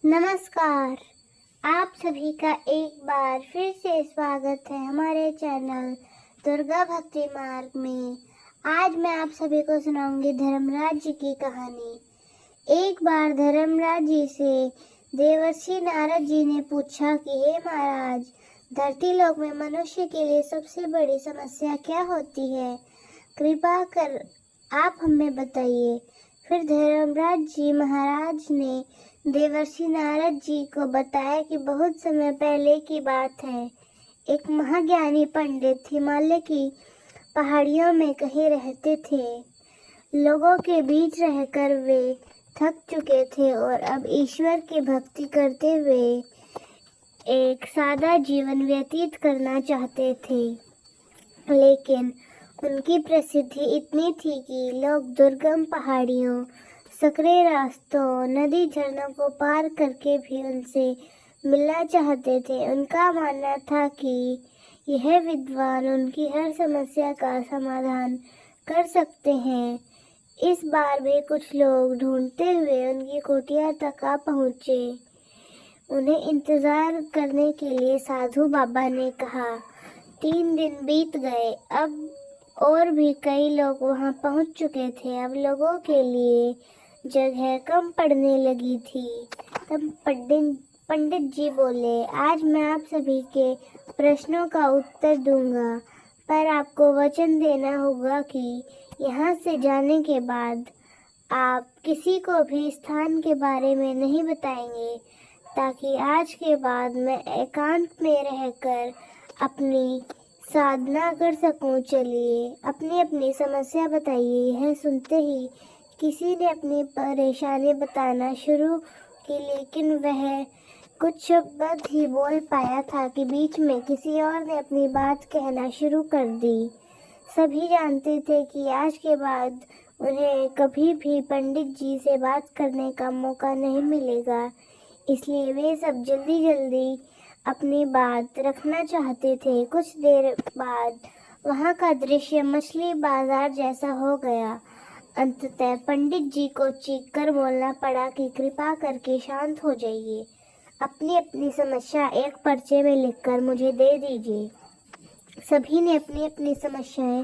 नमस्कार। आप सभी का एक बार फिर से स्वागत है हमारे चैनल दुर्गा भक्ति मार्ग में। आज मैं आप सभी को सुनाऊंगी धर्मराज जी की कहानी। एक बार धर्मराज जी से देवर्षि नारद जी ने पूछा कि हे महाराज, धरती लोक में मनुष्य के लिए सबसे बड़ी समस्या क्या होती है? कृपा कर आप हमें बताइए। फिर धर्मराज जी महाराज ने देवर्षि नारद जी को बताया कि बहुत समय पहले की बात है। एक महाज्ञानी पंडित हिमालय की पहाड़ियों में कहीं रहते थे। लोगों के बीच रहकर वे थक चुके थे और अब ईश्वर की भक्ति करते हुए एक सादा जीवन व्यतीत करना चाहते थे। लेकिन उनकी प्रसिद्धि इतनी थी कि लोग दुर्गम पहाड़ियों, सकरे रास्तों, नदी झरनों को पार करके भी उनसे मिलना चाहते थे। उनका मानना था कि यह विद्वान उनकी हर समस्या का समाधान कर सकते हैं। इस बार भी कुछ लोग ढूंढते हुए उनकी कुटिया तक आ पहुँचे। उन्हें इंतजार करने के लिए साधु बाबा ने कहा। 3 दिन बीत गए। अब और भी कई लोग वहां पहुंच चुके थे। अब लोगों के लिए जगह कम पड़ने लगी थी। तब पंडित जी बोले, आज मैं आप सभी के प्रश्नों का उत्तर दूंगा, पर आपको वचन देना होगा कि यहाँ से जाने के बाद आप किसी को भी स्थान के बारे में नहीं बताएंगे, ताकि आज के बाद मैं एकांत में रहकर अपनी साधना कर सकूं। चलिए अपनी अपनी समस्या बताइए। यह सुनते ही किसी ने अपनी परेशानी बताना शुरू की, लेकिन वह कुछ शब्द ही बोल पाया था कि बीच में किसी और ने अपनी बात कहना शुरू कर दी। सभी जानते थे कि आज के बाद उन्हें कभी भी पंडित जी से बात करने का मौका नहीं मिलेगा, इसलिए वे सब जल्दी जल्दी अपनी बात रखना चाहते थे। कुछ देर बाद वहां का दृश्य मछली बाजार जैसा हो गया। अंततः पंडित जी को चीख कर बोलना पड़ा कि कृपा करके शांत हो जाइए। अपनी अपनी समस्या एक पर्चे में लिखकर मुझे दे दीजिए। सभी ने अपनी अपनी समस्याएं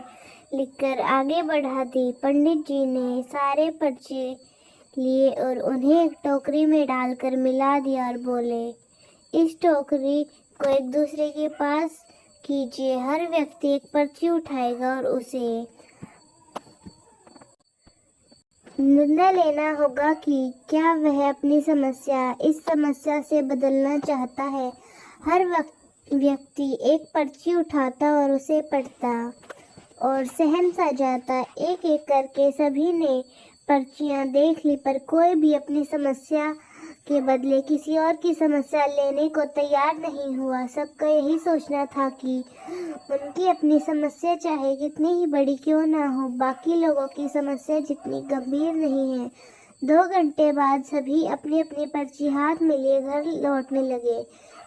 लिखकर आगे बढ़ा दी। पंडित जी ने सारे पर्चे लिए और उन्हें एक टोकरी में डालकर मिला दिया और बोले, इस टोकरी को एक दूसरे के पास कीजिए। हर व्यक्ति एक पर्ची उठाएगा और उसे निर्णय लेना होगा कि क्या वह अपनी इस समस्या से बदलना चाहता है। हर व्यक्ति एक पर्ची उठाता और उसे पढ़ता और सहम सा जाता। एक एक करके सभी ने पर्चियां देख ली, पर कोई भी अपनी समस्या के बदले किसी और की समस्या लेने को तैयार नहीं हुआ। सबका यही सोचना था कि उनकी अपनी समस्या चाहे कितनी ही बड़ी क्यों ना हो, बाकी लोगों की समस्या जितनी गंभीर नहीं है। 2 घंटे बाद सभी अपनी अपनी पर्ची हाथ में लिए घर लौटने लगे।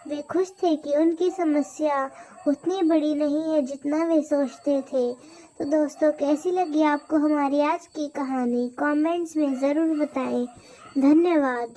वे खुश थे कि उनकी समस्या उतनी बड़ी नहीं है जितना वे सोचते थे। तो दोस्तों, कैसी लगी आपको हमारी आज की कहानी? कमेंट्स में ज़रूर बताएं। धन्यवाद।